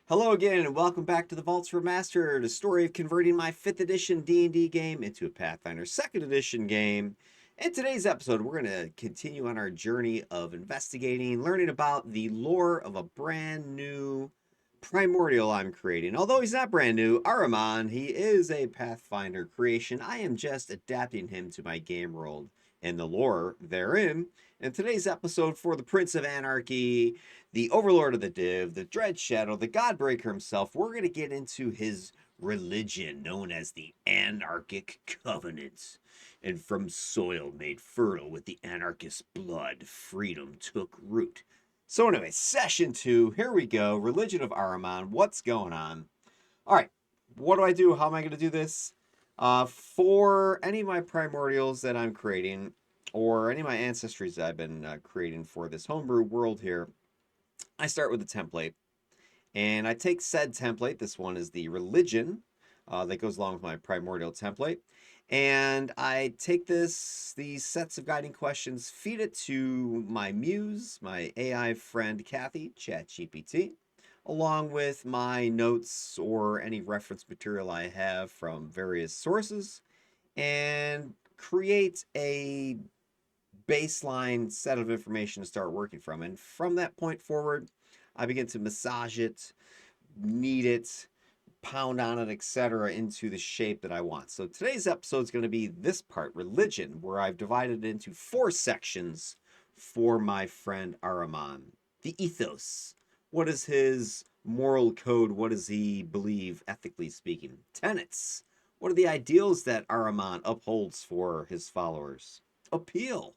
Hello again, and welcome back to the Vaults Remastered, a story of converting my 5th edition D&D game into a Pathfinder 2nd edition game. In today's episode, we're going to continue on our journey of investigating, learning about the lore of a brand new primordial I'm creating. Although he's not brand new, Ahriman, he is a Pathfinder creation. I am just adapting him to my game world and the lore therein. In today's episode for the Prince of Anarchy, the Overlord of the Div, the Dread Shadow, the Godbreaker himself, we're going to get into his religion known as the Anarchic Covenant. And from soil made fertile with the anarchist blood, freedom took root. So anyway, session 2, here we go. Religion of Ahriman, what's going on? All right, what do I do? How am I going to do this? For any of my primordials that I'm creating, or any of my ancestries that I've been creating for this homebrew world here, I start with a template. And I take said template, this one is the religion that goes along with my primordial template. And I take these sets of guiding questions, feed it to my muse, my AI friend Kathy, ChatGPT, along with my notes or any reference material I have from various sources, and create a baseline set of information to start working from. And from that point forward, I begin to massage it, knead it, pound on it, etc., into the shape that I want. So today's episode is going to be this part, religion, where I've divided it into 4 sections for my friend Ahriman. The ethos. What is his moral code? What does he believe, ethically speaking? Tenets. What are the ideals that Ahriman upholds for his followers? Appeal.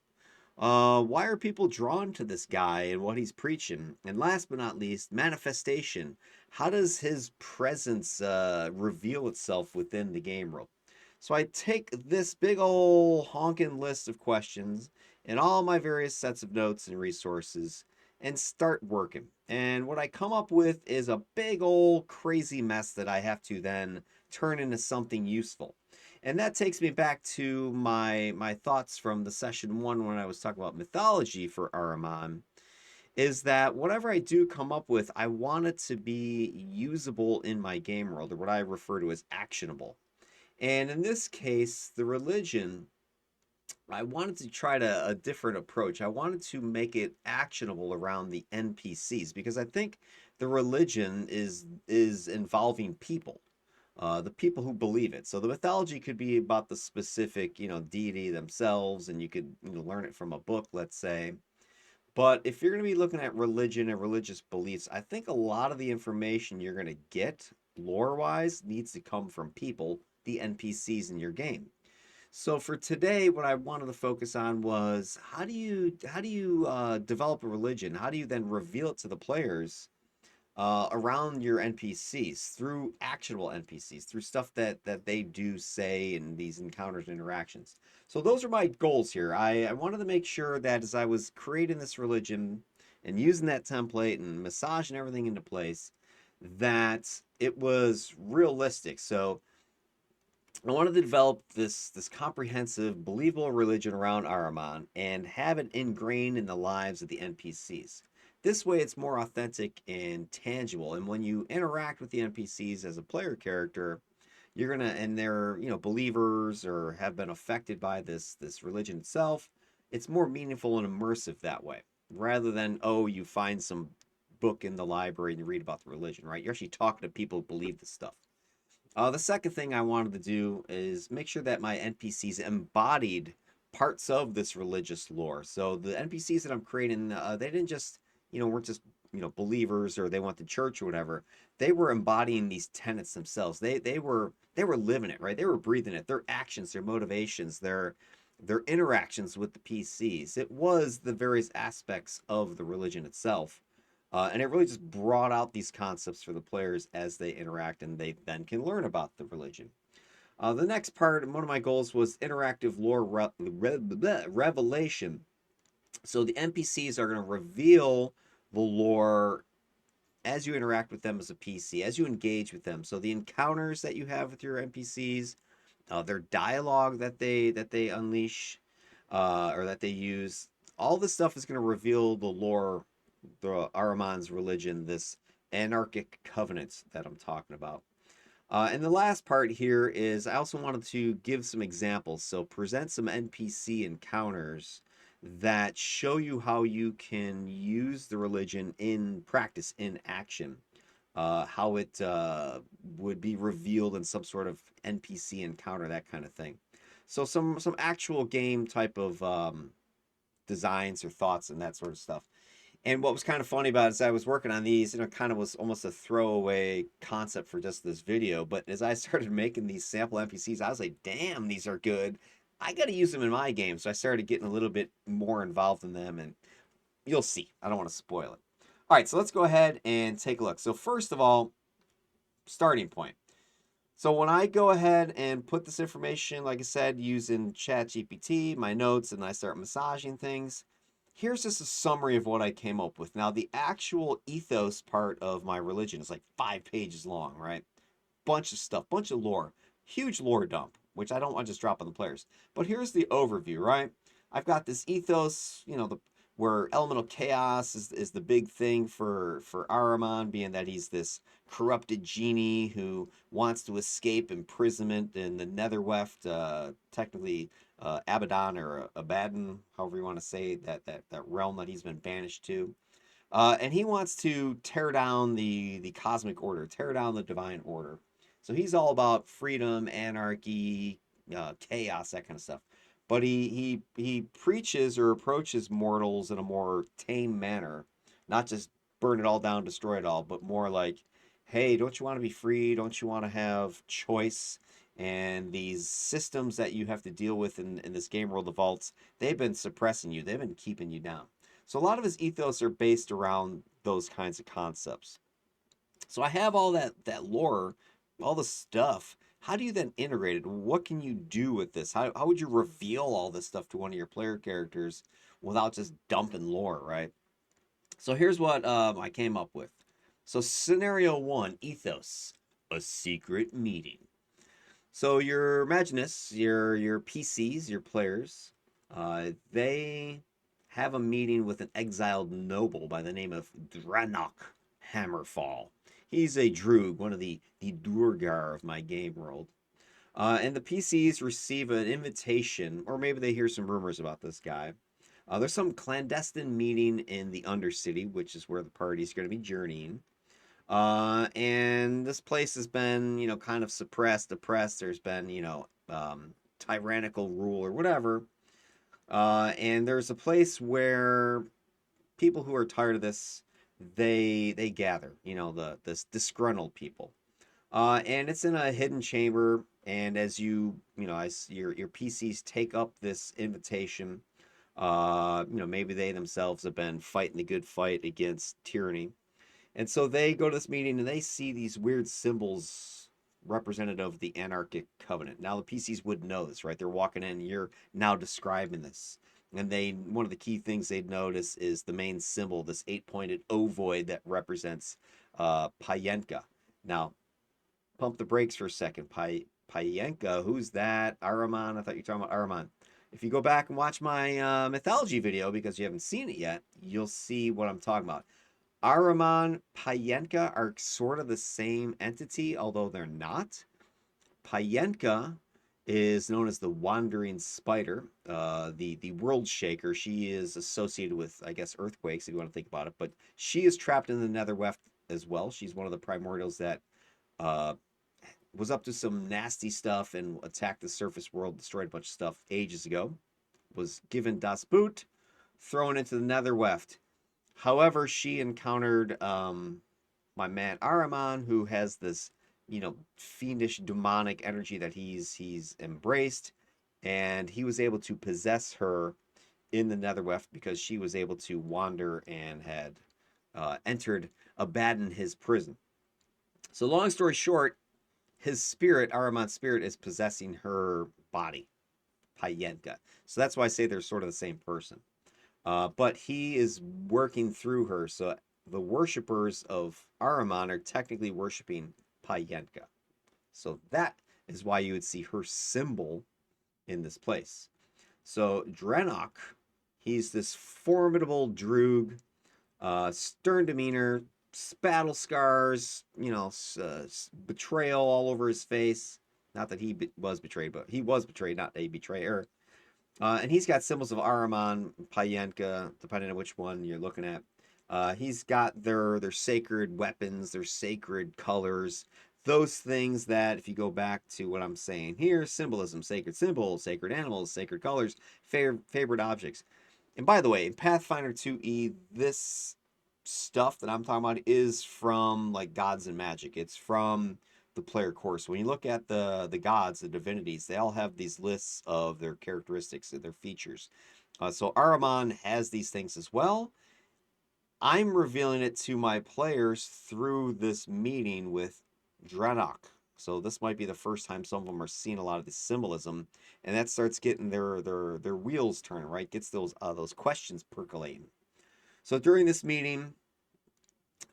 Why are people drawn to this guy and what he's preaching? And last but not least, manifestation. How does his presence reveal itself within the game world? So I take this big old honking list of questions and all my various sets of notes and resources and start working. And what I come up with is a big old crazy mess that I have to then turn into something useful. And that takes me back to my thoughts from the session 1 when I was talking about mythology for Ahriman, is that whatever I do come up with, I want it to be usable in my game world, or what I refer to as actionable. And in this case, the religion, I wanted to try a different approach. I wanted to make it actionable around the NPCs, because I think the religion is involving people, the people who believe it. So the mythology could be about the specific, deity themselves, and you could learn it from a book, let's say. But if you're going to be looking at religion and religious beliefs, I think a lot of the information you're going to get lore-wise needs to come from people, the NPCs in your game. So for today, what I wanted to focus on was how do you develop a religion? How do you then reveal it to the players around your NPCs through actionable NPCs, through stuff that they do say in these encounters and interactions. So those are my goals here. I wanted to make sure that as I was creating this religion and using that template and massaging everything into place, that it was realistic. So I wanted to develop this comprehensive, believable religion around Ahriman and have it ingrained in the lives of the NPCs. This way, it's more authentic and tangible. And when you interact with the NPCs as a player character, you're gonna, and they're believers or have been affected by this religion itself. It's more meaningful and immersive that way, rather than, oh, you find some book in the library and you read about the religion, right? You're actually talking to people who believe this stuff. The second thing I wanted to do is make sure that my NPCs embodied parts of this religious lore. So the NPCs that I'm creating, they didn't just, weren't just, believers or they went to church or whatever. They were embodying these tenets themselves. They were living it, right? They were breathing it. Their actions, their motivations, their interactions with the PCs. It was the various aspects of the religion itself, and it really just brought out these concepts for the players as they interact, and they then can learn about the religion. The next part, one of my goals was interactive lore revelation. So the NPCs are going to reveal the lore as you interact with them as a PC, as you engage with them. So the encounters that you have with your NPCs, their dialogue that they unleash, or that they use, all this stuff is going to reveal the lore, the Ahriman's religion, this Anarchic Covenant that I'm talking about. And the last part here is I also wanted to give some examples. So present some NPC encounters that show you how you can use the religion in practice, in action. How it would be revealed in some sort of NPC encounter, that kind of thing. So some actual game type of designs or thoughts and that sort of stuff. And what was kind of funny about it is I was working on these, and it kind of was almost a throwaway concept for just this video. But as I started making these sample NPCs, I was like, damn, these are good. I got to use them in my game. So I started getting a little bit more involved in them, and you'll see. I don't want to spoil it. All right, so let's go ahead and take a look. So first of all, starting point. So when I go ahead and put this information, like I said, using ChatGPT, my notes, and I start massaging things, here's just a summary of what I came up with. Now, the actual ethos part of my religion is like 5 pages long, right? Bunch of stuff, bunch of lore, huge lore dump, which I don't want to just drop on the players. But here's the overview, right? I've got this ethos, where elemental chaos is the big thing for Ahriman, being that he's this corrupted genie who wants to escape imprisonment in the Netherweft, technically Abaddon or Abaddon, however you want to say that realm that he's been banished to. And he wants to tear down the cosmic order, tear down the divine order. So he's all about freedom, anarchy, chaos, that kind of stuff. But he preaches or approaches mortals in a more tame manner, not just burn it all down, destroy it all, but more like, hey, don't you want to be free? Don't you want to have choice? And these systems that you have to deal with in this game world of vaults, they've been suppressing you. They've been keeping you down. So a lot of his ethos are based around those kinds of concepts. So I have all that lore, all the stuff. How do you then integrate it? What can you do with this? How would you reveal all this stuff to one of your player characters without just dumping lore, right? So here's what I came up with. So scenario 1, ethos, a secret meeting. So your imagine this, your PCs, your players, they have a meeting with an exiled noble by the name of Dranok Hammerfall. He's a Droog, one of the Durgar of my game world. And the PCs receive an invitation, or maybe they hear some rumors about this guy. There's some clandestine meeting in the Undercity, which is where the party's going to be journeying. And this place has been, kind of suppressed, oppressed. There's been, tyrannical rule or whatever. And there's a place where people who are tired of this, they gather, this disgruntled people. And it's in a hidden chamber. And as as your PCs take up this invitation, maybe they themselves have been fighting the good fight against tyranny. And so they go to this meeting and they see these weird symbols representative of the Anarchic Covenant. Now the PCs would know this, right? They're walking in, you're now describing this. And one of the key things they'd notice is the main symbol, this 8-pointed ovoid that represents Payenka. Now, pump the brakes for a second. Payenka, who's that? Ahriman, I thought you were talking about Ahriman. If you go back and watch my mythology video, because you haven't seen it yet, you'll see what I'm talking about. Ahriman, Payenka are sort of the same entity, although they're not. Payenka is known as the Wandering Spider, the World Shaker. She is associated with, I guess, earthquakes, if you want to think about it. But she is trapped in the Netherweft as well. She's one of the primordials that was up to some nasty stuff and attacked the surface world, destroyed a bunch of stuff ages ago. Was given Das Boot, thrown into the Netherweft. However, she encountered my man Ahriman, who has this, fiendish demonic energy that he's embraced, and he was able to possess her in the Netherweft because she was able to wander and had entered Abaddon, his prison. So long story short, his spirit, Ahriman's spirit, is possessing her body, Payenka. So that's why I say they're sort of the same person. But he is working through her. So the worshippers of Ahriman are technically worshiping Payenka. So that is why you would see her symbol in this place. So Dranok, he's this formidable Droog, stern demeanor, battle scars, betrayal all over his face. Not that was betrayed, but he was betrayed, not a betrayer. And he's got symbols of Ahriman, Payenka, depending on which one you're looking at. He's got their sacred weapons, their sacred colors, those things that, if you go back to what I'm saying here, symbolism, sacred symbols, sacred animals, sacred colors, favorite objects. And by the way, in Pathfinder 2E, this stuff that I'm talking about is from like Gods and Magic. It's from the player course. When you look at the gods, the divinities, they all have these lists of their characteristics, of their features. So Ahriman has these things as well. I'm revealing it to my players through this meeting with Drenok. So this might be the first time some of them are seeing a lot of the symbolism, and that starts getting their wheels turning, right? Gets those questions percolating. So during this meeting,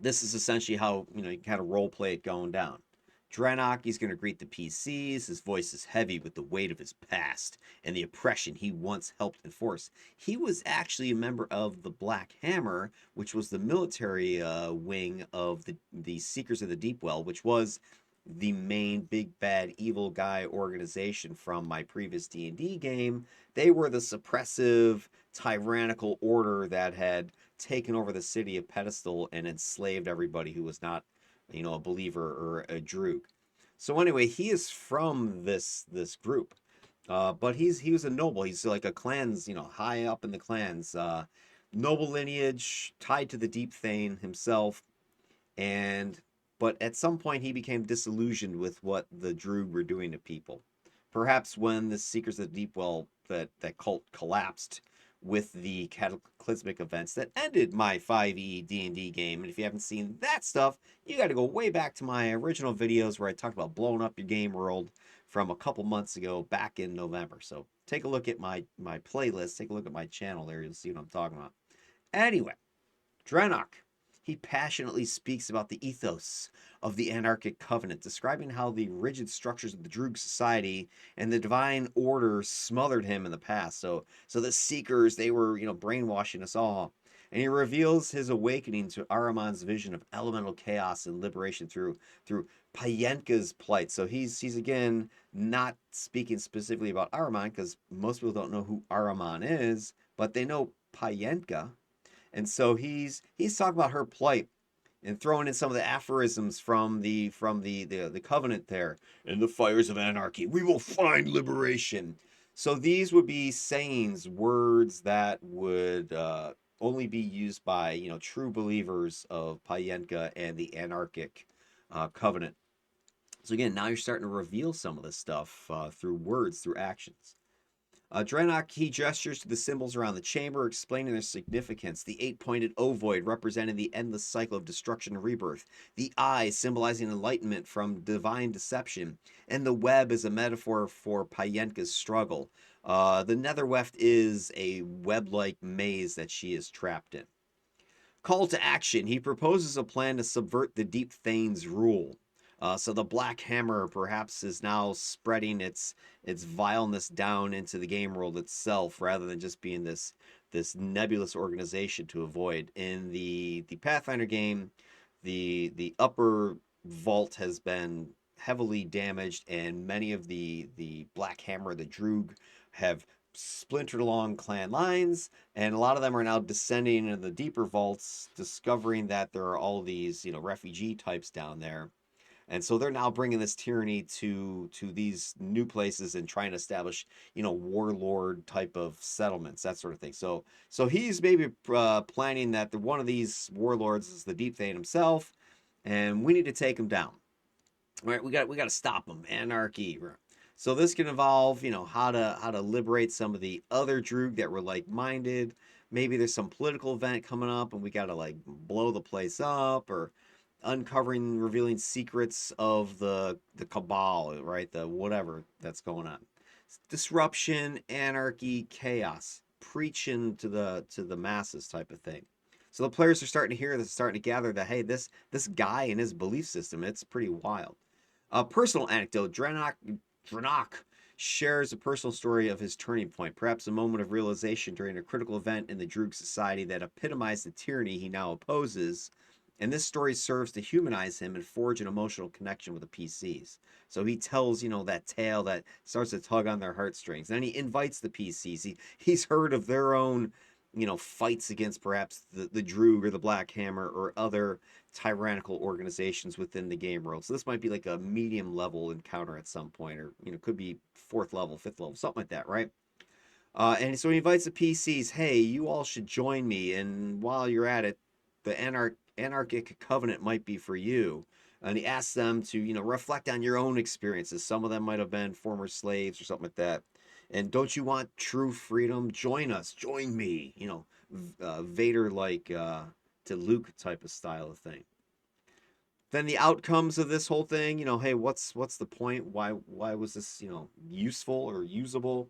this is essentially how you kind of role play it going down. Drenok, he's going to greet the PCs. His voice is heavy with the weight of his past and the oppression he once helped enforce. He was actually a member of the Black Hammer, which was the military wing of the Seekers of the Deep Well, which was the main big bad evil guy organization from my previous D&D game. They were the suppressive, tyrannical order that had taken over the city of Pedestal and enslaved everybody who was not a believer or a droog. So anyway, he is from this group, but he was a noble. He's like a clans, high up in the clans, noble lineage tied to the Deep Thane himself, and but at some point he became disillusioned with what the droog were doing to people. Perhaps when the Seekers of the Deep Well, that cult collapsed with the cataclysmic events that ended my 5e D&D game. And if you haven't seen that stuff, you got to go way back to my original videos where I talked about blowing up your game world from a couple months ago back in November. So take a look at my playlist, take a look at my channel there, you'll see what I'm talking about. Anyway, Drenok, he passionately speaks about the ethos of the Anarchic Covenant, describing how the rigid structures of the Droog society and the divine order smothered him in the past. So the Seekers, they were, brainwashing us all. And he reveals his awakening to Ahriman's vision of elemental chaos and liberation through Payenka's plight. So he's again not speaking specifically about Ahriman, because most people don't know who Ahriman is, but they know Payenka. And so he's talking about her plight and throwing in some of the aphorisms from the covenant there. In the fires of anarchy, we will find liberation. So these would be sayings, words that would only be used by true believers of Payenka and the Anarchic Covenant. So again, now you're starting to reveal some of this stuff through words, through actions. Drenok, he gestures to the symbols around the chamber, explaining their significance. The eight-pointed ovoid representing the endless cycle of destruction and rebirth. The eye symbolizing enlightenment from divine deception. And the web is a metaphor for Payenka's struggle. The netherweft is a web-like maze that she is trapped in. Call to action. He proposes a plan to subvert the Deep Thane's rule. So the Black Hammer perhaps is now spreading its vileness down into the game world itself, rather than just being this nebulous organization to avoid. In the Pathfinder game, the upper vault has been heavily damaged, and many of the Black Hammer, the Droog, have splintered along clan lines, and a lot of them are now descending into the deeper vaults, discovering that there are all these refugee types down there. And so they're now bringing this tyranny to these new places and trying to establish, warlord type of settlements, that sort of thing. So he's maybe planning that one of these warlords is the Deep Thane himself, and we need to take him down. All right, we got to stop him. Anarchy. So this can involve, how to liberate some of the other Droog that were like-minded. Maybe there's some political event coming up, and we got to like blow the place up, or uncovering, revealing secrets of the cabal, right? The whatever that's going on. Disruption, anarchy, chaos, preaching to the masses type of thing. So the players are starting to hear this, starting to gather that, hey, this guy and his belief system, it's pretty wild. A personal anecdote: Drenok shares a personal story of his turning point, perhaps a moment of realization during a critical event in the Droog society that epitomized the tyranny he now opposes. And this story serves to humanize him and forge an emotional connection with the PCs. So he tells, that tale that starts to tug on their heartstrings. And then he invites the PCs. He's heard of their own, fights against perhaps the Droog or the Black Hammer or other tyrannical organizations within the game world. So this might be like a medium level encounter at some point, or could be fourth level, fifth level, something like that, right? And so he invites the PCs, hey, you all should join me. And while you're at it, the Anarchic Covenant might be for you. And he asks them to, reflect on your own experiences. Some of them might have been former slaves or something like that. And don't you want true freedom? Join us. Join me. Vader like to Luke type of style of thing. Then the outcomes of this whole thing, hey, what's the point? Why was this, useful or usable?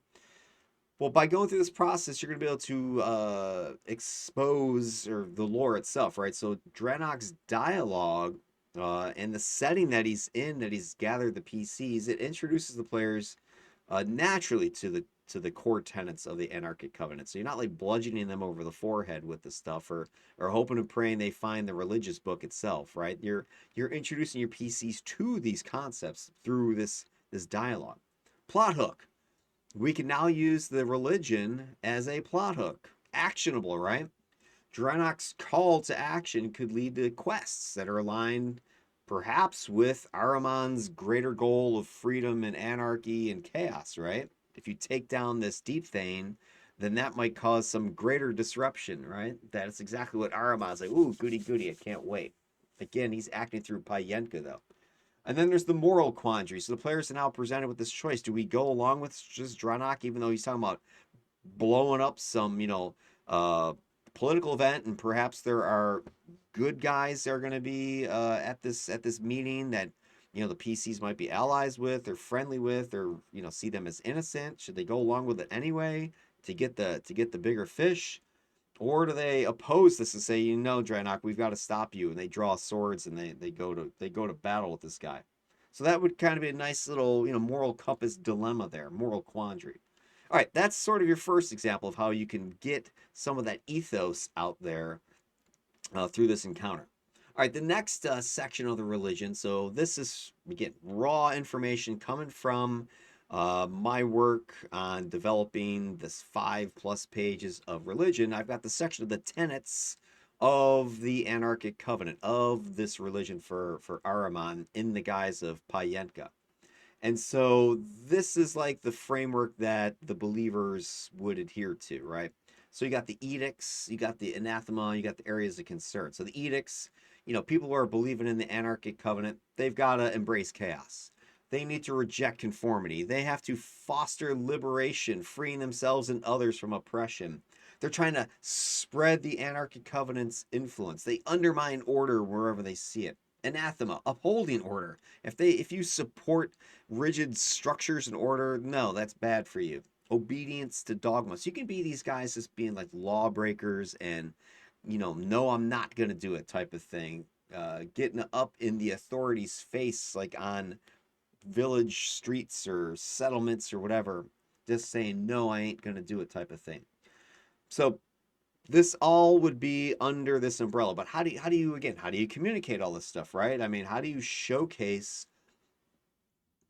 Well, by going through this process, you're going to be able to expose or the lore itself, right? So Dranok's dialogue and the setting that he's in, that he's gathered the PCs, it introduces the players naturally to the core tenets of the Anarchic Covenant. So you're not like bludgeoning them over the forehead with the stuff, or hoping and praying they find the religious book itself, right? You're introducing your PCs to these concepts through this dialogue. Plot hook. We can now use the religion as a plot hook. Actionable, right? Dranok's call to action could lead to quests that are aligned perhaps with Ahriman's greater goal of freedom and anarchy and chaos, right? If you take down this deep thane, then that might cause some greater disruption, right? That's exactly what Ahriman's like, ooh, goody goody, I can't wait. Again, he's acting through Payenka, though. And then there's the moral quandary. So the players are now presented with this choice. Do we go along with just Dranok, even though he's talking about blowing up some, uh, political event, and perhaps there are good guys that are going to be at this meeting that the PCs might be allies with or friendly with, or see them as innocent? Should they go along with it anyway to get the bigger fish? Or do they oppose this and say, Draenor, we've got to stop you, and they draw swords and they go to battle with this guy? So that would kind of be a nice little, moral compass dilemma there, moral quandary. All right, that's sort of your first example of how you can get some of that ethos out there through this encounter. All right, the next section of the religion. So this is, again, raw information coming from my work on developing this 5+ pages of religion. I've got the section of the tenets of the Anarchic Covenant, of this religion for Ahriman in the guise of Payenka. And so this is like the framework that the believers would adhere to, right? So you got the edicts, you got the anathema, you got the areas of concern. So the edicts, people who are believing in the Anarchic Covenant, they've got to embrace chaos. They need to reject conformity. They have to foster liberation, freeing themselves and others from oppression. They're trying to spread the Anarchic Covenant's influence. They undermine order wherever they see it. Anathema, upholding order. If you support rigid structures and order, no, that's bad for you. Obedience to dogma. So you can be these guys as being like lawbreakers and, no, I'm not going to do it type of thing. Getting up in the authorities' face, like on village streets or settlements or whatever, just saying, no, I ain't going to do it type of thing. So this all would be under this umbrella. But how do you communicate all this stuff, right? I mean, how do you showcase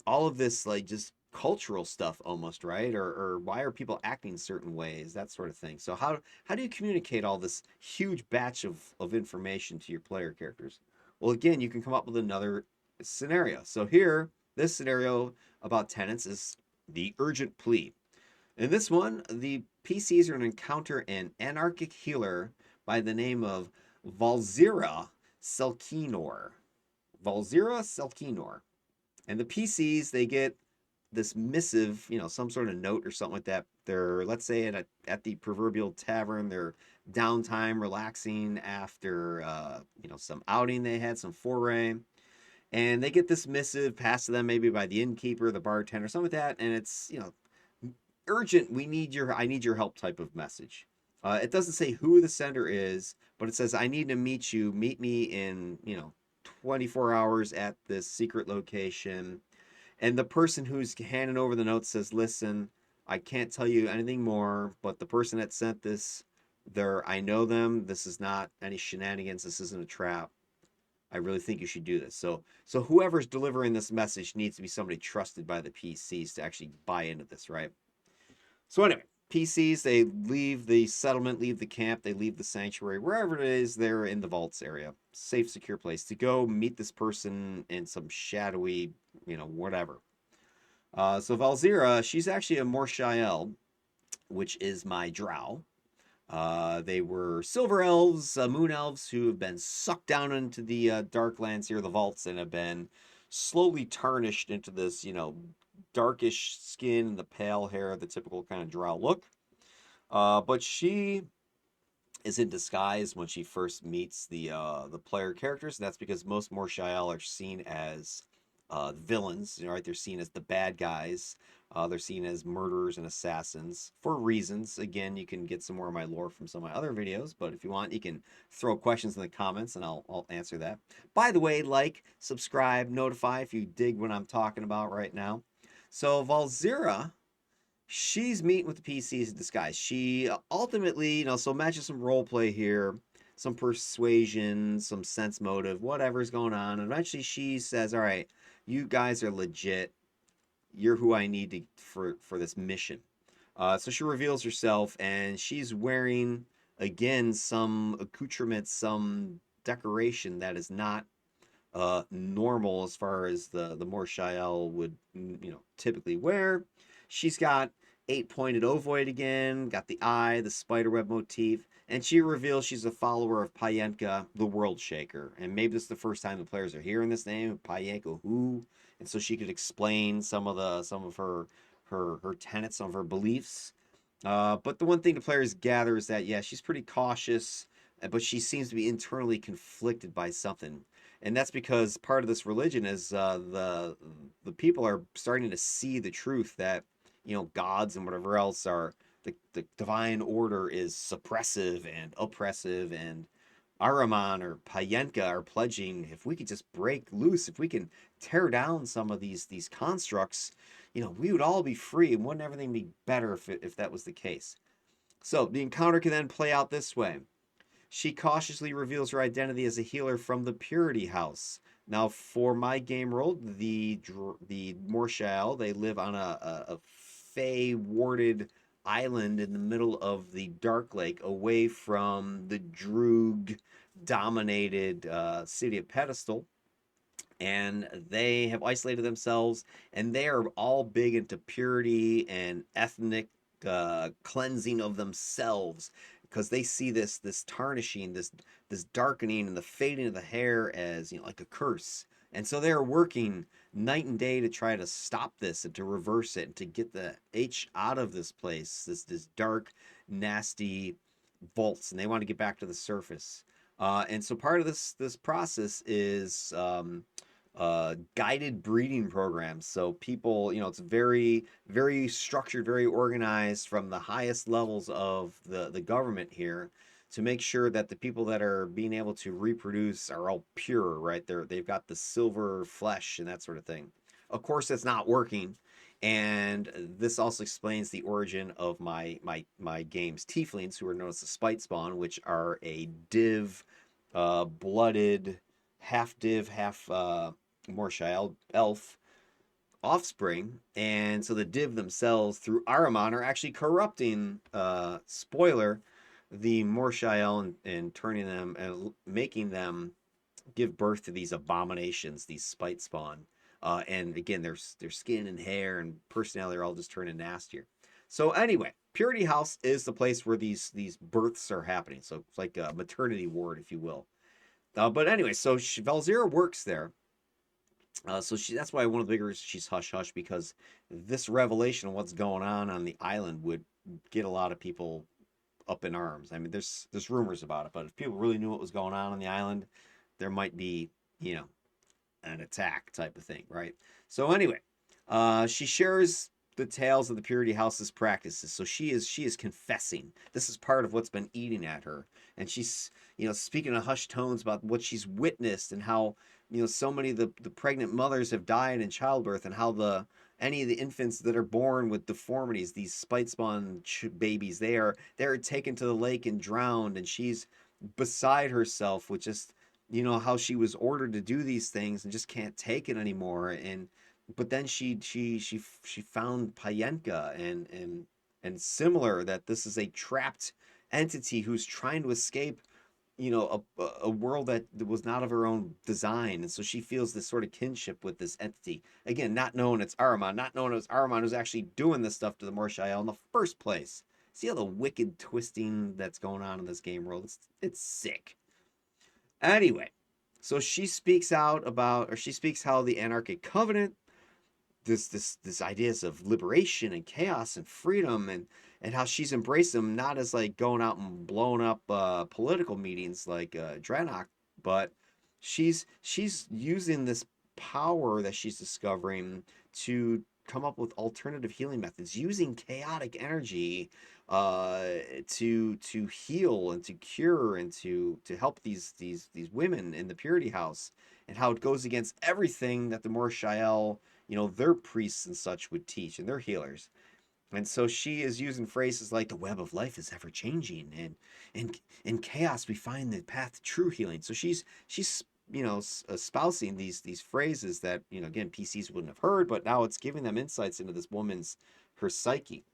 all of this, like, just cultural stuff almost, right? Or why are people acting certain ways, that sort of thing? So how do you communicate all this huge batch of information to your player characters? Well, again, you can come up with another scenario. So here, this scenario about tenants is the urgent plea. In this one, the PCs are going to encounter an anarchic healer by the name of Valzira Selkinor. Valzira Selkinor. And the PCs, they get this missive, some sort of note or something like that. They're, let's say, at the proverbial tavern, they're downtime, relaxing after, some outing they had, some foray. And they get this missive passed to them maybe by the innkeeper, the bartender, something like that. And it's, urgent, I need your help type of message. It doesn't say who the sender is, but it says, I need to meet you. Meet me in, 24 hours at this secret location. And the person who's handing over the note says, listen, I can't tell you anything more, but the person that sent this, I know them. This is not any shenanigans. This isn't a trap. I really think you should do this. So whoever's delivering this message needs to be somebody trusted by the PCs to actually buy into this, right? So anyway, PCs, they leave the settlement, leave the camp, they leave the sanctuary, wherever it is, they're in the vaults area. Safe, secure place to go meet this person in some shadowy, whatever. So Valzira, she's actually a Morshael, which is my drow. They were silver elves, moon elves, who have been sucked down into the darklands here, the vaults, and have been slowly tarnished into this, darkish skin and the pale hair, the typical kind of drow look. But she is in disguise when she first meets the player characters. And that's because most Morshael are seen as villains, right? They're seen as the bad guys. They're seen as murderers and assassins for reasons. Again, you can get some more of my lore from some of my other videos, but if you want, you can throw questions in the comments and I'll answer that. By the way, like, subscribe, notify if you dig what I'm talking about right now. So Valzira, she's meeting with the PCs in disguise. She ultimately, so imagine some role play here, some persuasion, some sense motive, whatever's going on. And eventually she says, all right, you guys are legit. You're who I need for this mission. So she reveals herself, and she's wearing, again, some accoutrement, some decoration that is not normal as far as the Morshael would typically wear. She's got 8-pointed ovoid again, got the eye, the spiderweb motif, and she reveals she's a follower of Payenka, the World Shaker. And maybe this is the first time the players are hearing this name, Payenka who, and so she could explain some of her tenets, some of her beliefs. But the one thing the players gather is that, yeah, she's pretty cautious, but she seems to be internally conflicted by something. And that's because part of this religion is the people are starting to see the truth that gods and whatever else are the divine order is suppressive and oppressive, and Ahriman or Payenka are pledging, if we could just break loose, if we can tear down some of these constructs, we would all be free, and wouldn't everything be better if that was the case? So the encounter can then play out this way. She cautiously reveals her identity as a healer from the Purity House. Now, for my game role, the Morshael, they live on a fey warded island in the middle of the Dark Lake, away from the Droog dominated city of Pedestal. And they have isolated themselves, and they are all big into purity and ethnic cleansing of themselves, because they see this tarnishing, this darkening, and the fading of the hair as like a curse. And so they're working night and day to try to stop this and to reverse it and to get the H out of this place, this dark, nasty vaults, and they want to get back to the surface. And so part of this process is guided breeding programs. So people, it's very, very structured, very organized from the highest levels of the government here, to make sure that the people that are being able to reproduce are all pure, right? They've got the silver flesh and that sort of thing. Of course, that's not working. And this also explains the origin of my game's tieflings, who are known as the spite spawn, which are a div blooded, half div, half Morshael elf offspring. And so the div themselves, through Ahriman, are actually corrupting, spoiler, the Morshael, and turning them and making them give birth to these abominations, these spite spawn. And again, their skin and hair and personality are all just turning nastier. So anyway, Purity House is the place where these births are happening. So it's like a maternity ward, if you will. But anyway, so Valzira works there. So that's why one of the bigger reasons she's hush hush, because this revelation of what's going on the island would get a lot of people up in arms. I mean, there's rumors about it, but if people really knew what was going on the island, there might be an attack type of thing, right? So anyway, she shares the tales of the Purity House's practices. So she is confessing. This is part of what's been eating at her, and she's speaking in hushed tones about what she's witnessed, and how so many of the pregnant mothers have died in childbirth, and how any of the infants that are born with deformities, these spite spawn babies, they're taken to the lake and drowned, and she's beside herself with just how she was ordered to do these things and just can't take it anymore. And but then she found Payenka and similar, that this is a trapped entity who's trying to escape, a world that was not of her own design. And so she feels this sort of kinship with this entity. Again, not knowing it's Ahriman, not knowing it was Ahriman who's actually doing this stuff to the Morshael in the first place. See all the wicked twisting that's going on in this game world? It's sick. Anyway, so she speaks out about, or she speaks how the Anarchic Covenant, this ideas of liberation and chaos and freedom, and how she's embraced them, not as like going out and blowing up political meetings like Draenor, but she's using this power that she's discovering to come up with alternative healing methods, using chaotic energy uh to heal and to cure and to help these women in the purity house, and how it goes against everything that the Morshael, their priests and such would teach, and their healers. And so she is using phrases like the web of life is ever changing, and in chaos we find the path to true healing. So she's espousing these phrases that, again, PCs wouldn't have heard, but now it's giving them insights into this woman's, her psyche.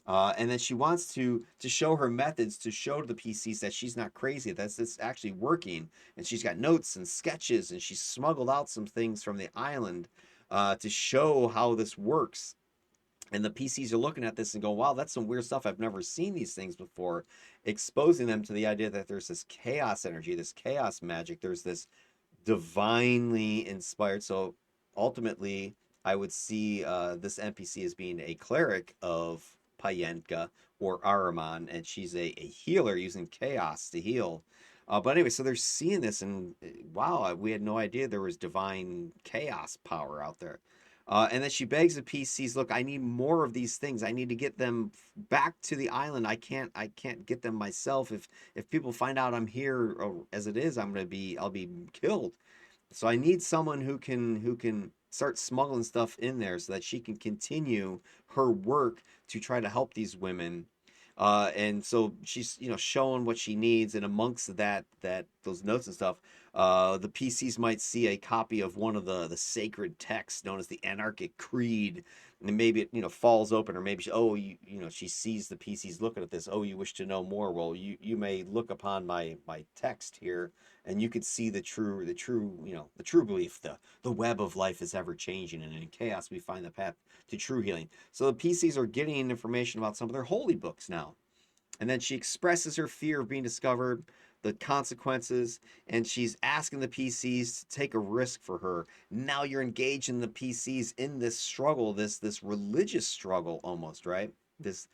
And then she wants to show her methods, to show to the PCs that she's not crazy, that's it's actually working. And she's got notes and sketches, and she's smuggled out some things from the island to show how this works. And the PCs are looking at this and go, wow, that's some weird stuff. I've never seen these things before, exposing them to the idea that there's this chaos energy, this chaos magic, there's this divinely inspired. So ultimately, I would see this NPC as being a cleric of Payenka or Ahriman, and she's a healer using chaos to heal. But anyway, so they're seeing this, and wow, we had no idea there was divine chaos power out there. And then she begs the PCs, "Look, I need more of these things. I need to get them back to the island. I can't get them myself. If people find out I'm here, as it is, I'll be killed. So I need someone who can start smuggling stuff in there so that she can continue her work to try to help these women." And so she's, showing what she needs, and amongst that those notes and stuff, the PCs might see a copy of one of the sacred texts known as the Anarchic Creed, and maybe it, falls open, or maybe she sees the PCs looking at this. Oh, you wish to know more? Well, you may look upon my text here, and you could see the true belief. The web of life is ever changing, and in chaos we find the path to true healing. So the PCs are getting information about some of their holy books now. And then she expresses her fear of being discovered, the consequences, and she's asking the PCs to take a risk for her. Now you're engaging the PCs in this struggle, this religious struggle almost, right? This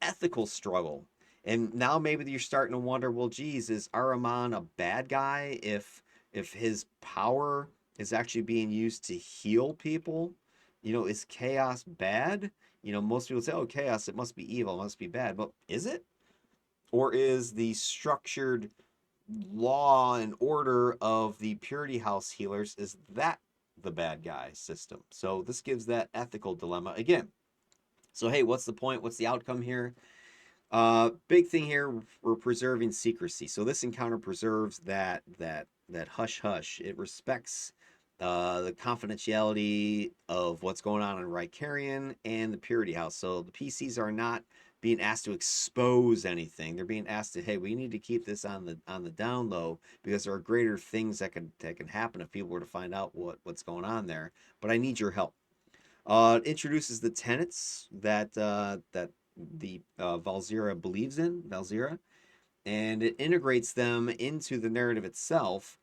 ethical struggle. And now maybe you're starting to wonder, well, geez, is Ahriman a bad guy if his power is actually being used to heal people? Is chaos bad? Most people say, oh, chaos, it must be evil, it must be bad. But is it? Or is the structured law and order of the Purity House healers, is that the bad guy system? So this gives that ethical dilemma again. So hey, what's the point? What's the outcome here? Big thing here, we're preserving secrecy. So this encounter preserves that hush hush. It respects the confidentiality of what's going on in Ricarian and the Purity House. So the PCs are not being asked to expose anything. They're being asked to, hey, we need to keep this on the down low, because there are greater things that can happen if people were to find out what's going on there. But I need your help. It introduces the tenets that the Valzyra believes in, Valzyra, and it integrates them into the narrative itself.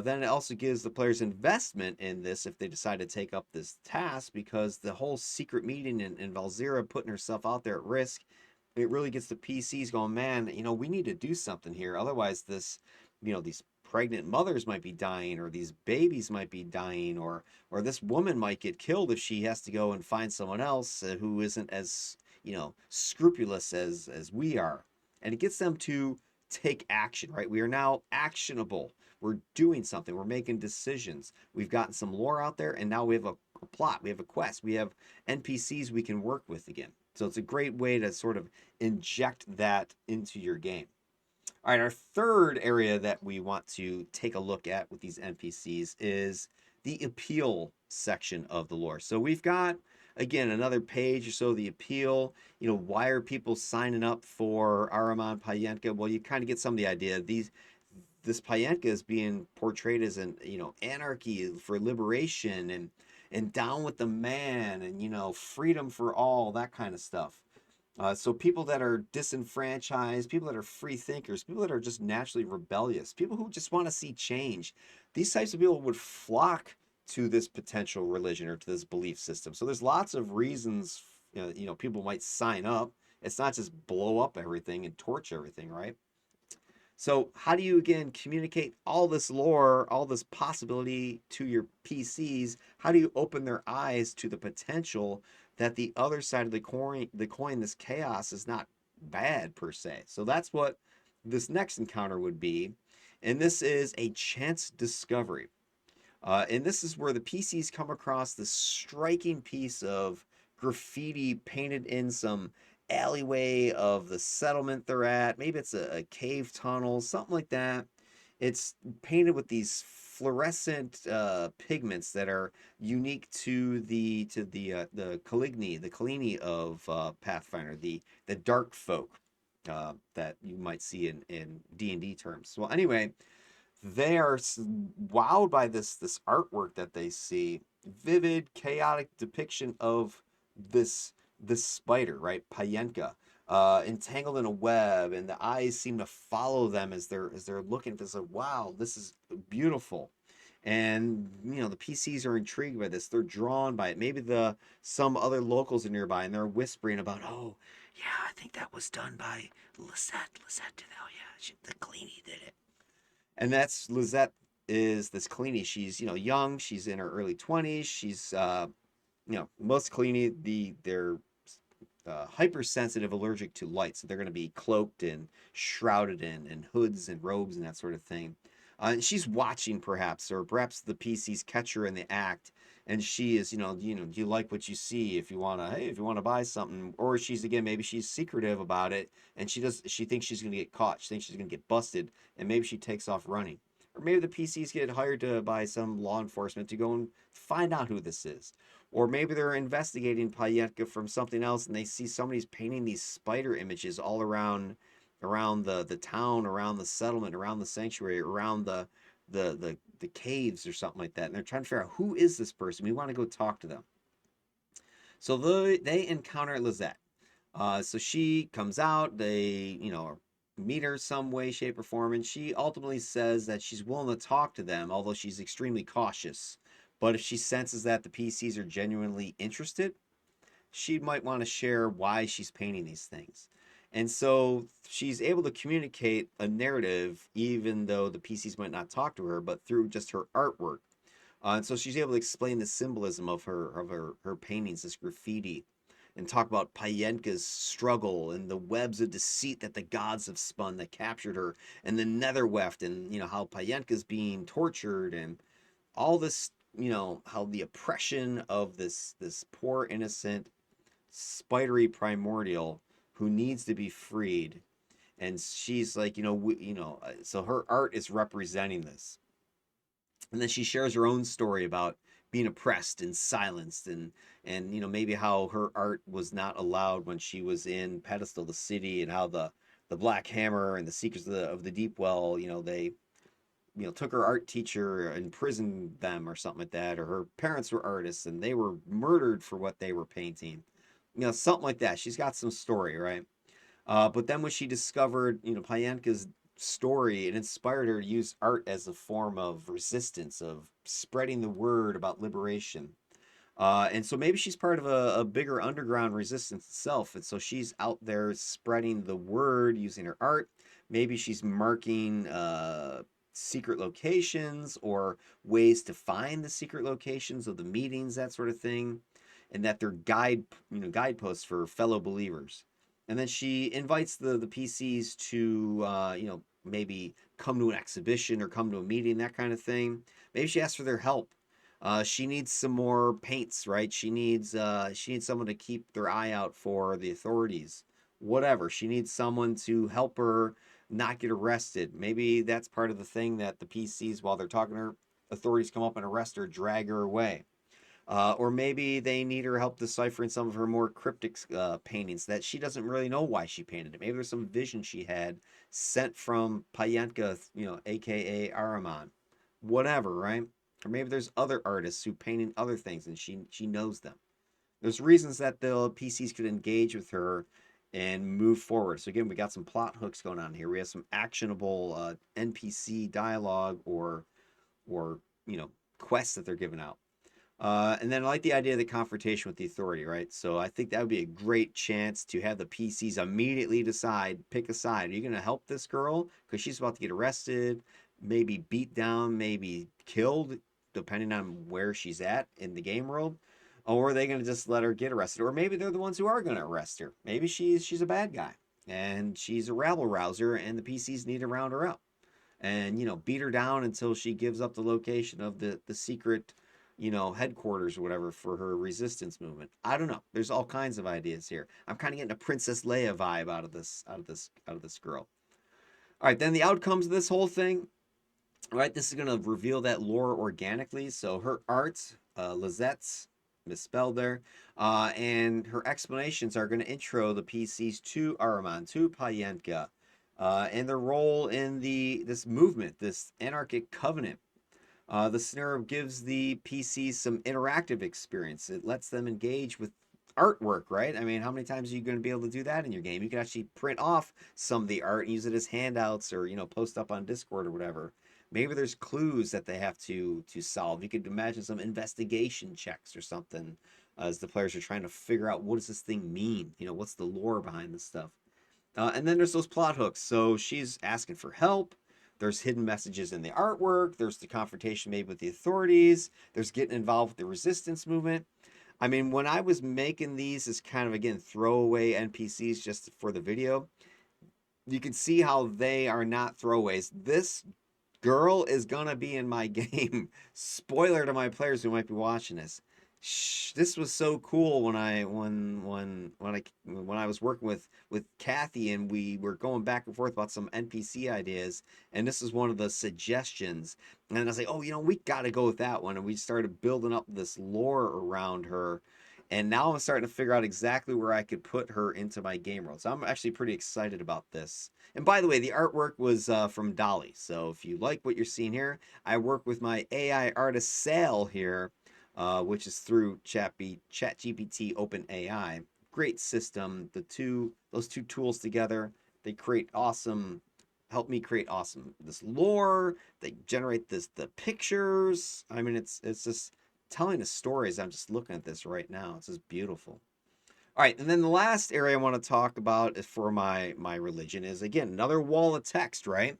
Then it also gives the players investment in this if they decide to take up this task, because the whole secret meeting and Valzyra putting herself out there at risk, it really gets the PCs going, man, we need to do something here. Otherwise, these pregnant mothers might be dying, or these babies might be dying, or this woman might get killed if she has to go and find someone else who isn't as, scrupulous as we are. And it gets them to take action, right? We are now actionable. We're doing something. We're making decisions. We've gotten some lore out there, and now we have a plot. We have a quest. We have NPCs we can work with again. So it's a great way to sort of inject that into your game. All right, our third area that we want to take a look at with these NPCs is the appeal section of the lore. So we've got, again, another page or so, the appeal. Why are people signing up for Ahriman Payenka? Well, you kind of get some of the idea. This Payenka is being portrayed as an, anarchy for liberation and down with the man and, freedom for all, that kind of stuff. So people that are disenfranchised, people that are free thinkers, people that are just naturally rebellious, people who just want to see change, these types of people would flock to this potential religion or to this belief system. So there's lots of reasons, people might sign up. It's not just blow up everything and torch everything, right? So how do you again communicate all this lore, all this possibility to your PCs? How do you open their eyes to the potential that the other side of the coin, this chaos is not bad per se? So that's what this next encounter would be. And this is a chance discovery. And this is where the PCs come across this striking piece of graffiti painted in some alleyway of the settlement they're at. Maybe it's a cave tunnel, something like that. It's painted with these fluorescent pigments that are unique to the Caligni of Pathfinder, the dark folk that you might see in D&D terms. Well, anyway, they are wowed by this artwork that they see. Vivid, chaotic depiction of this spider, right? Payenka, entangled in a web, and the eyes seem to follow them as they're looking at this. Like, wow, this is beautiful. And the PCs are intrigued by this. They're drawn by it. Maybe some other locals are nearby, and they're whispering about, oh, yeah, I think that was done by Lisette. Lisette did that. Oh yeah, the Cleanie did it. And that's Lizette is this Cleanie. She's young. She's in her early 20s. She's most Cleanie they're hypersensitive, allergic to light, so they're going to be cloaked and shrouded in hoods and robes and that sort of thing. And she's watching, perhaps the PCs catch her in the act, and she is, do you like what you see? If you want to buy something, or maybe she's secretive about it, and she thinks she's going to get caught. She thinks she's going to get busted, and maybe she takes off running. Or maybe the PCs get hired by some law enforcement to go and find out who this is. Or maybe they're investigating Payetka from something else, and they see somebody's painting these spider images all around the town, around the settlement, around the sanctuary, around the caves or something like that. And they're trying to figure out, who is this person? We want to go talk to them. So they encounter Lizette. So she comes out. They meet her some way, shape, or form, and she ultimately says that she's willing to talk to them, although she's extremely cautious. But if she senses that the PCs are genuinely interested, she might want to share why she's painting these things. And so she's able to communicate a narrative, even though the PCs might not talk to her, but through just her artwork. And so she's able to explain the symbolism of her paintings, this graffiti, and talk about Payenka's struggle and the webs of deceit that the gods have spun that captured her, and the netherweft, and how Payenka's being tortured, and all this, how the oppression of this poor innocent spidery primordial who needs to be freed. And she's like, so her art is representing this. And then she shares her own story about being oppressed and silenced, and maybe how her art was not allowed when she was in Pedestal, the city, and how the Black Hammer and the Seekers of the Deep Well, they took her art teacher and imprisoned them or something like that, or her parents were artists and they were murdered for what they were painting, something like that. She's got some story, right? But then when she discovered, Payenka's story, it inspired her to use art as a form of resistance, of spreading the word about liberation. And so maybe she's part of a bigger underground resistance itself. And so she's out there spreading the word using her art. Maybe she's marking secret locations or ways to find the secret locations of the meetings, that sort of thing, and that they're guideposts for fellow believers. And then she invites the PCs to maybe come to an exhibition or come to a meeting, that kind of thing. Maybe she asks for their help. She needs some more paints, right? She needs someone to keep their eye out for the authorities. Whatever. She needs someone to help her not get arrested. Maybe that's part of the thing that the PCs, while they're talking to her, authorities come up and arrest her, drag her away. Or maybe they need her help deciphering some of her more cryptic paintings that she doesn't really know why she painted it. Maybe there's some vision she had sent from Payenka, aka Ahriman. Whatever, right? Or maybe there's other artists who painting other things and she knows them. There's reasons that the PCs could engage with her and move forward. So again, we got some plot hooks going on here. We have some actionable NPC dialogue or quests that they're giving out. And then I like the idea of the confrontation with the authority, right? So I think that would be a great chance to have the PCs immediately decide, pick a side. Are you going to help this girl because she's about to get arrested, maybe beat down, maybe killed, depending on where she's at in the game world? Or are they going to just let her get arrested? Or maybe they're the ones who are going to arrest her. Maybe she's a bad guy and she's a rabble rouser, and the PCs need to round her up and beat her down until she gives up the location of the secret headquarters or whatever for her resistance movement. I don't know. There's all kinds of ideas here. I'm kind of getting a Princess Leia vibe out of this girl. All right, then the outcomes of this whole thing. All right, this is going to reveal that lore organically. So her art, Lizette's misspelled there, and her explanations are going to intro the PCs to Ahriman, to Payenka, and their role in this movement, this Anarchic Covenant. The scenario gives the PCs some interactive experience. It lets them engage with artwork, right? I mean, how many times are you going to be able to do that in your game? You can actually print off some of the art and use it as handouts or, post up on Discord or whatever. Maybe there's clues that they have to solve. You could imagine some investigation checks or something as the players are trying to figure out what does this thing mean? What's the lore behind this stuff? And then there's those plot hooks. So she's asking for help. There's hidden messages in the artwork. There's the confrontation made with the authorities. There's getting involved with the resistance movement. I mean, when I was making these as kind of, again, throwaway NPCs just for the video, you can see how they are not throwaways. This girl is going to be in my game. Spoiler to my players who might be watching this. This was so cool when I was working with Kathy and we were going back and forth about some NPC ideas, and this is one of the suggestions. And I was like, oh, we got to go with that one, and we started building up this lore around her. And now I'm starting to figure out exactly where I could put her into my game world. So I'm actually pretty excited about this. And by the way, the artwork was from Dolly. So if you like what you're seeing here, I work with my AI artist Sal here, which is through ChatGPT OpenAI. Great system. Those two tools together, they help me create this lore. They generate the pictures. I mean, it's just telling the stories. I'm just looking at this right now. It's just beautiful. All right, and then the last area I want to talk about is for my religion is, again, another wall of text, right?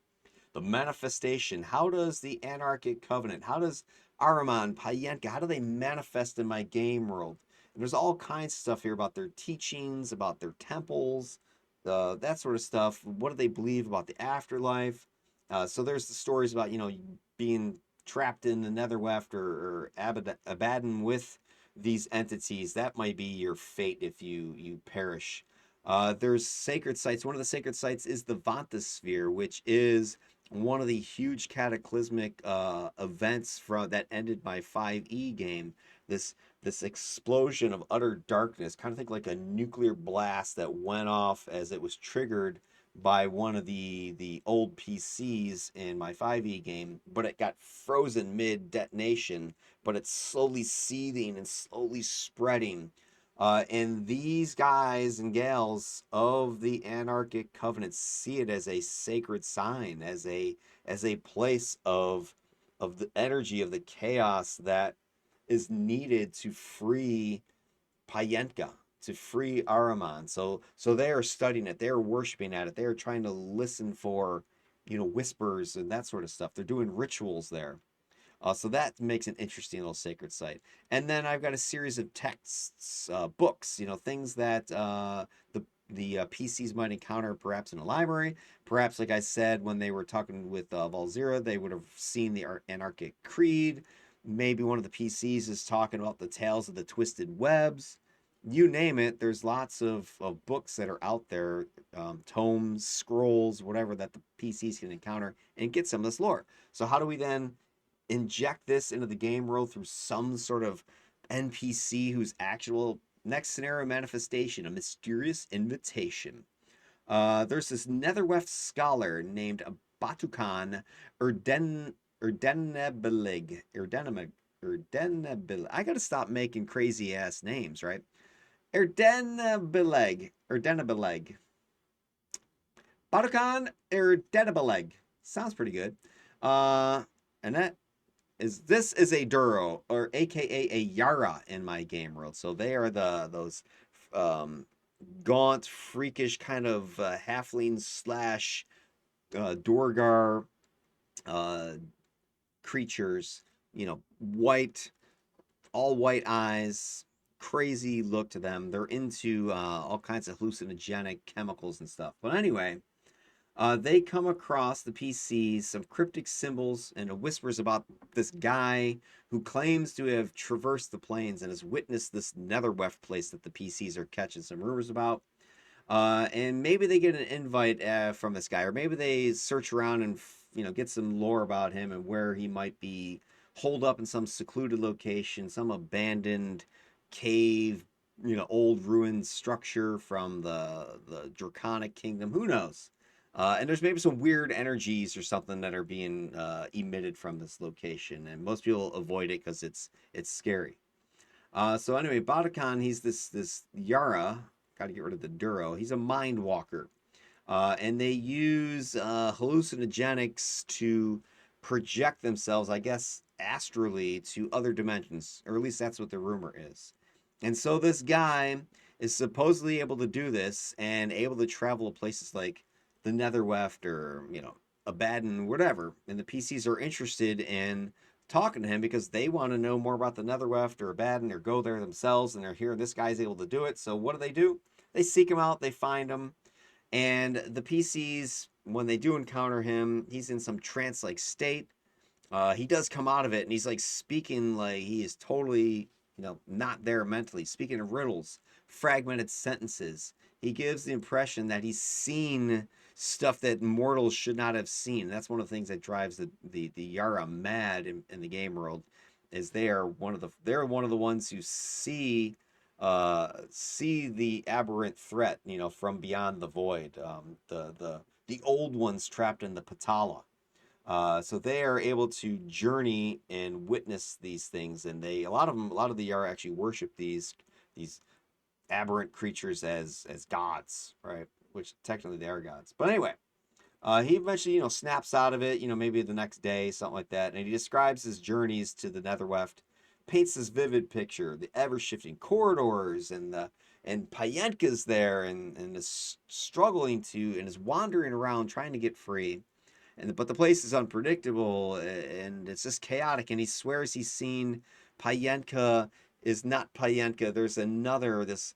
The manifestation. How does the Anarchic Covenant, how does Ahriman, Payenka, how do they manifest in my game world? And there's all kinds of stuff here about their teachings, about their temples, that sort of stuff. What do they believe about the afterlife? So there's the stories about, being trapped in the Netherweft or Abaddon with these entities. That might be your fate if you perish. There's sacred sites. One of the sacred sites is the Vantasphere, which is one of the huge cataclysmic events that ended my 5e game. This explosion of utter darkness, kind of think like a nuclear blast that went off as it was triggered by one of the old PCs in my 5e game, but it got frozen mid detonation, but it's slowly seething and slowly spreading. And these guys and gals of the Anarchic Covenant see it as a sacred sign, as a place of the energy of the chaos that is needed to free Payenka, to free Ahriman. So they are studying it, they are worshiping at it, they are trying to listen for whispers and that sort of stuff. They're doing rituals there. So that makes an interesting little sacred site. And then I've got a series of texts, books, things that the PCs might encounter perhaps in a library. Perhaps, like I said, when they were talking with Valzira, they would have seen the Anarchic Creed. Maybe one of the PCs is talking about the tales of the twisted webs. you name it, there's lots of books that are out there, tomes, scrolls, whatever that the PCs can encounter and get some of this lore. So how do we then inject this into the game world through some sort of NPC who's actual next scenario manifestation, a mysterious invitation? There's this Netherweft scholar named Batukan Erdenebelig. I gotta stop making crazy ass names, right? Erdenebelig. Batukan Erdenebelig. Sounds pretty good. And this is a Duro, or aka a Yara in my game world. So they are those um, gaunt, freakish kind of halfling slash Dorgar uh, creatures. White, all white eyes, crazy look to them. They're into all kinds of hallucinogenic chemicals and stuff. But anyway, they come across the PCs some cryptic symbols and whispers about this guy who claims to have traversed the plains and has witnessed this Netherweft place that the PCs are catching some rumors about. And maybe they get an invite from this guy, or maybe they search around and get some lore about him and where he might be holed up in some secluded location, some abandoned cave, old ruined structure from the Draconic Kingdom. Who knows? And there's maybe some weird energies or something that are being emitted from this location, and most people avoid it because it's scary. So anyway, Batakan, he's this Yara. Got to get rid of the Duro. He's a mind walker, and they use hallucinogenics to project themselves, I guess, astrally to other dimensions, or at least that's what the rumor is. And so this guy is supposedly able to do this and able to travel to places like the Netherweft or Abaddon, whatever. And the PCs are interested in talking to him because they want to know more about the Netherweft or Abaddon or go there themselves, and they're hearing this guy's able to do it. So what do? They seek him out, they find him, and the PCs, when they do encounter him, he's in some trance-like state. He does come out of it, and he's like speaking like he is totally, not there mentally, speaking in riddles, fragmented sentences. He gives the impression that he's seen stuff that mortals should not have seen. That's one of the things that drives the Yara mad in the game world, is they're one of the ones who see the aberrant threat, from beyond the void. The old ones trapped in the Patala. So they are able to journey and witness these things, and a lot of the Yara actually worship these aberrant creatures as gods, right? Which technically they are gods. But anyway, he eventually, snaps out of it, maybe the next day, something like that. And he describes his journeys to the Netherweft, paints this vivid picture, the ever-shifting corridors and Payenka's there and is struggling to and is wandering around trying to get free. But the place is unpredictable and it's just chaotic. And he swears he's seen Payenka is not Payenka. There's another this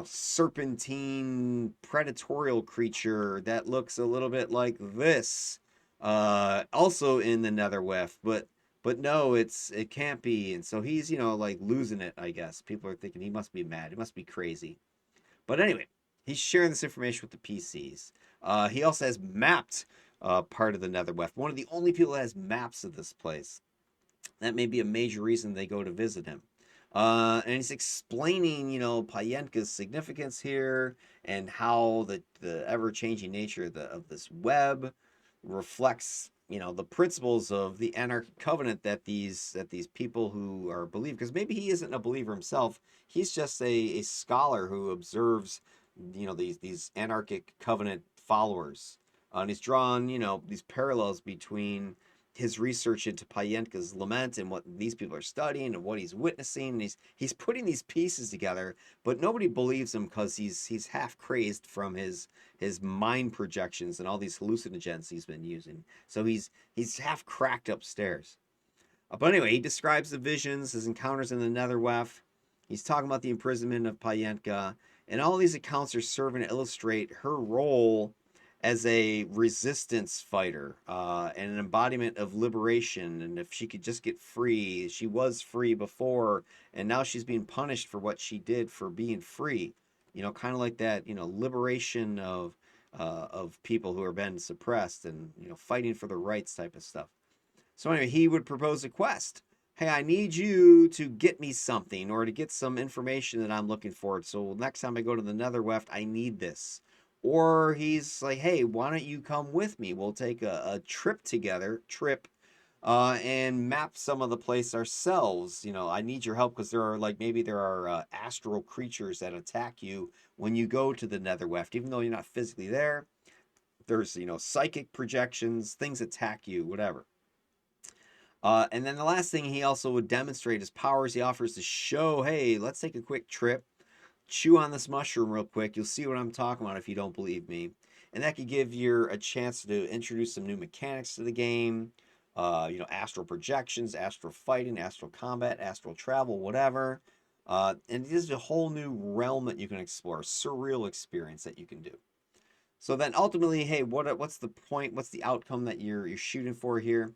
serpentine predatorial creature that looks a little bit like this, also in the Netherweft, but no, it can't be. And so he's like losing it, I guess. People are thinking he must be mad, he must be crazy. But anyway, he's sharing this information with the PCs. He also has mapped part of the Netherweft, one of the only people that has maps of this place. That may be a major reason they go to visit him. And he's explaining, Payenka's significance here and how the ever-changing nature of this web reflects, the principles of the Anarchic Covenant that these people who are believers, because maybe he isn't a believer himself, he's just a scholar who observes, these Anarchic Covenant followers. And he's drawn, these parallels between his research into Payenka's lament and what these people are studying and what he's witnessing. And he's putting these pieces together, but nobody believes him because he's half crazed from his mind projections and all these hallucinogens he's been using. So he's half cracked upstairs. But anyway, he describes the visions, his encounters in the Netherweft. He's talking about the imprisonment of Payenka, and all these accounts are serving to illustrate her role as a resistance fighter and an embodiment of liberation. And if she could just get free, she was free before, and now she's being punished for what she did for being free. Kind of like that, liberation of people who are been suppressed and fighting for the rights type of stuff. So anyway, he would propose a quest. Hey, I need you to get me something or to get some information that I'm looking for. So next time I go to the Netherweft, I need this. Or he's like, hey, why don't you come with me? We'll take a trip together, and map some of the place ourselves. I need your help because maybe there are astral creatures that attack you when you go to the Netherweft, even though you're not physically there. There's psychic projections, things attack you, whatever. And then the last thing he also would demonstrate his powers. He offers to show, hey, let's take a quick trip. Chew on this mushroom real quick. You'll see what I'm talking about if you don't believe me. And that could give you a chance to introduce some new mechanics to the game. Astral projections, astral fighting, astral combat, astral travel, whatever. And it is a whole new realm that you can explore, a surreal experience that you can do. So then ultimately, hey, what's the point? What's the outcome that you're shooting for here?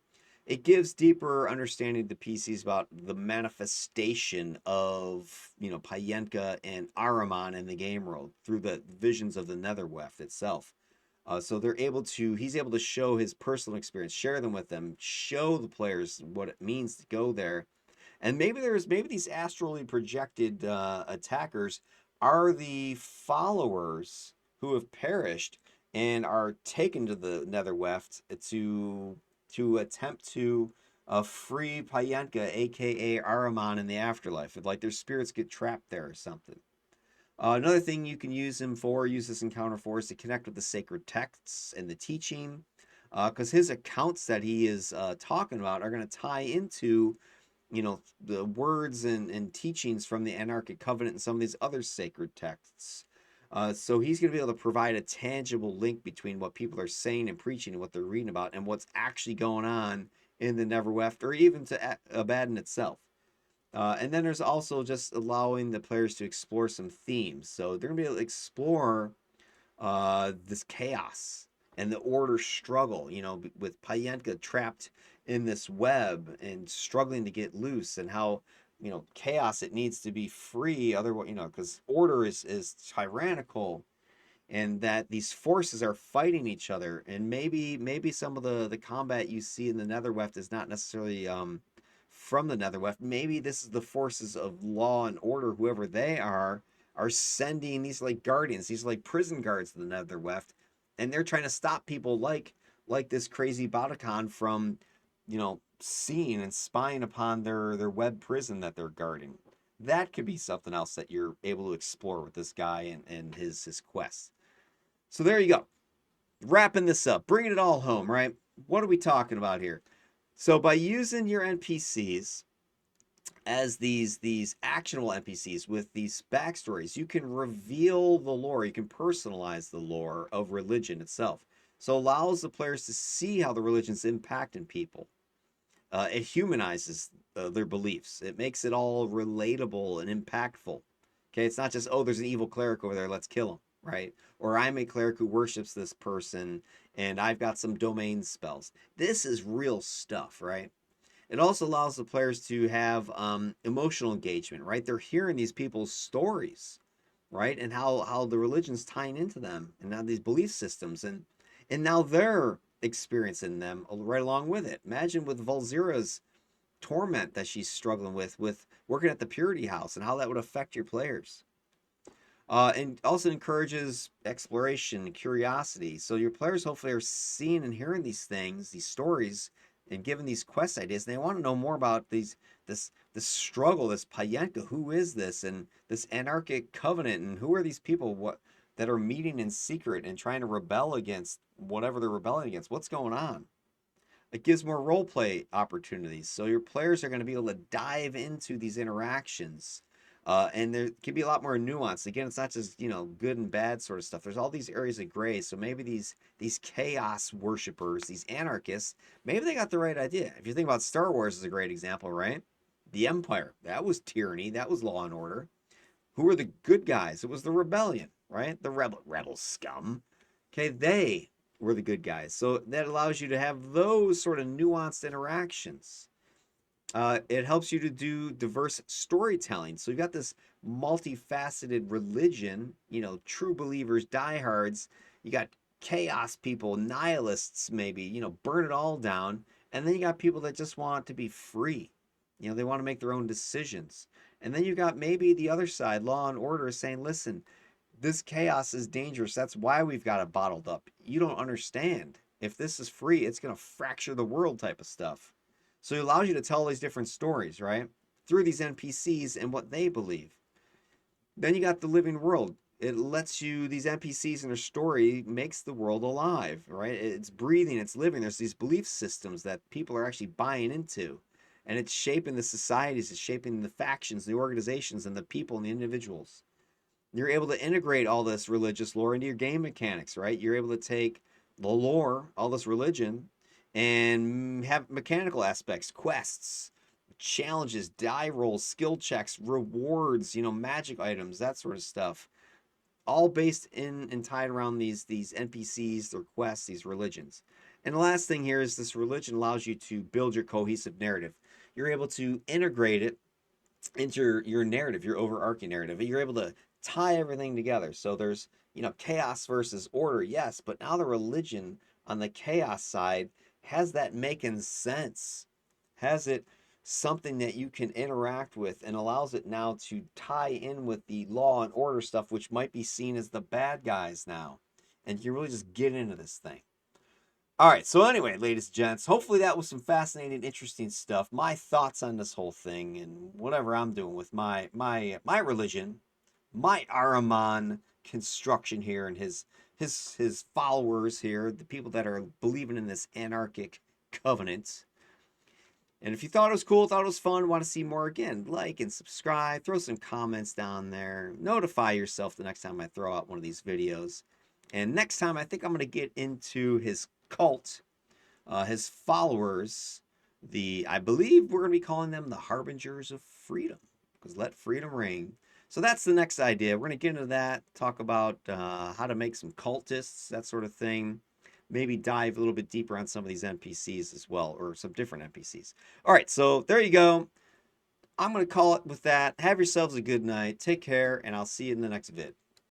It gives deeper understanding to PCs about the manifestation of, Payenka and Ahriman in the game world through the visions of the Netherweft itself. So he's able to show his personal experience, share them with them, show the players what it means to go there. And maybe these astrally projected attackers are the followers who have perished and are taken to the Netherweft to attempt to free Payenka, aka Ahriman, in the afterlife. Like their spirits get trapped there or something. Another thing you can use this encounter for, is to connect with the sacred texts and the teaching, because his accounts that he is talking about are going to tie into, the words and teachings from the Anarchic Covenant and some of these other sacred texts. So he's going to be able to provide a tangible link between what people are saying and preaching and what they're reading about and what's actually going on in the Neverweft or even to Abaddon itself. And then there's also just allowing the players to explore some themes. So they're going to be able to explore this chaos and the order struggle, with Payenka trapped in this web and struggling to get loose, and how, chaos, it needs to be free. Otherwise, because order is tyrannical, and that these forces are fighting each other. And maybe some of the combat you see in the Netherweft is not necessarily from the Netherweft. Maybe this is the forces of law and order, whoever they are sending these like guardians, these like prison guards to the Netherweft, and they're trying to stop people like this crazy Batakan from, seeing and spying upon their web prison that they're guarding. That could be something else that you're able to explore with this guy and his quest. So there you go. Wrapping this up, bringing it all home, right? What are we talking about here? So by using your NPCs as these actionable NPCs with these backstories, you can reveal the lore, you can personalize the lore of religion itself. So it allows the players to see how the religion's impacting people. It humanizes their beliefs. It makes it all relatable and impactful. Okay, it's not just, oh, there's an evil cleric over there, let's kill him, right? Or I'm a cleric who worships this person and I've got some domain spells. This is real stuff, right? It also allows the players to have emotional engagement, right? They're hearing these people's stories, right? And how the religion's tying into them and now these belief systems. And now they're experiencing them right along with it. Imagine with Volzira's torment that she's struggling with working at the Purity House, and how that would affect your players. And also encourages exploration and curiosity. So your players hopefully are seeing and hearing these things, these stories, and given these quest ideas. And they want to know more about this struggle, this Payenka. Who is this? And this Anarchic Covenant, and who are these people that are meeting in secret and trying to rebel against whatever they're rebelling against? What's going on? It gives more role play opportunities. So your players are going to be able to dive into these interactions. And there can be a lot more nuance. Again, it's not just, good and bad sort of stuff. There's all these areas of gray. So maybe these chaos worshippers, these anarchists, maybe they got the right idea. If you think about Star Wars is a great example, right? The Empire, that was tyranny. That was law and order. Who were the good guys? It was the rebellion, right? The rebel scum. Okay, they we're the good guys. So that allows you to have those sort of nuanced interactions. It helps you to do diverse storytelling. So you've got this multifaceted religion, true believers, diehards. You got chaos people, nihilists, maybe, burn it all down. And then you got people that just want to be free. They want to make their own decisions. And then you got maybe the other side, law and order, saying, listen, this chaos is dangerous. That's why we've got it bottled up. You don't understand. If this is free, it's going to fracture the world type of stuff. So it allows you to tell these different stories, right? Through these NPCs and what they believe. Then you got the living world. It lets you, these NPCs and their story makes the world alive, right? It's breathing, it's living. There's these belief systems that people are actually buying into. And it's shaping the societies, it's shaping the factions, the organizations, and the people and the individuals. You're able to integrate all this religious lore into your game mechanics, right? You're able to take the lore, all this religion, and have mechanical aspects, quests, challenges, die rolls, skill checks, rewards, magic items, that sort of stuff. All based in and tied around these NPCs, their quests, these religions. And the last thing here is this religion allows you to build your cohesive narrative. You're able to integrate it into your narrative, your overarching narrative. You're able to tie everything together. So there's, chaos versus order, yes, but now the religion on the chaos side has that making sense. Has it something that you can interact with and allows it now to tie in with the law and order stuff, which might be seen as the bad guys now. And you really just get into this thing. All right, so anyway, ladies and gents, hopefully that was some fascinating, interesting stuff. My thoughts on this whole thing and whatever I'm doing with my religion, my Ahriman construction here, and his followers here, the people that are believing in this Anarchic Covenant. And if you thought it was cool, thought it was fun, want to see more, again, like and subscribe, throw some comments down there, notify yourself the next time I throw out one of these videos. And next time, I think I'm going to get into his cult, his followers, I believe we're going to be calling them the Harbingers of Freedom, because let freedom ring. So that's the next idea. We're going to get into that, talk about how to make some cultists, that sort of thing. Maybe dive a little bit deeper on some of these NPCs as well, or some different NPCs. All right, so there you go. I'm going to call it with that. Have yourselves a good night. Take care, and I'll see you in the next vid.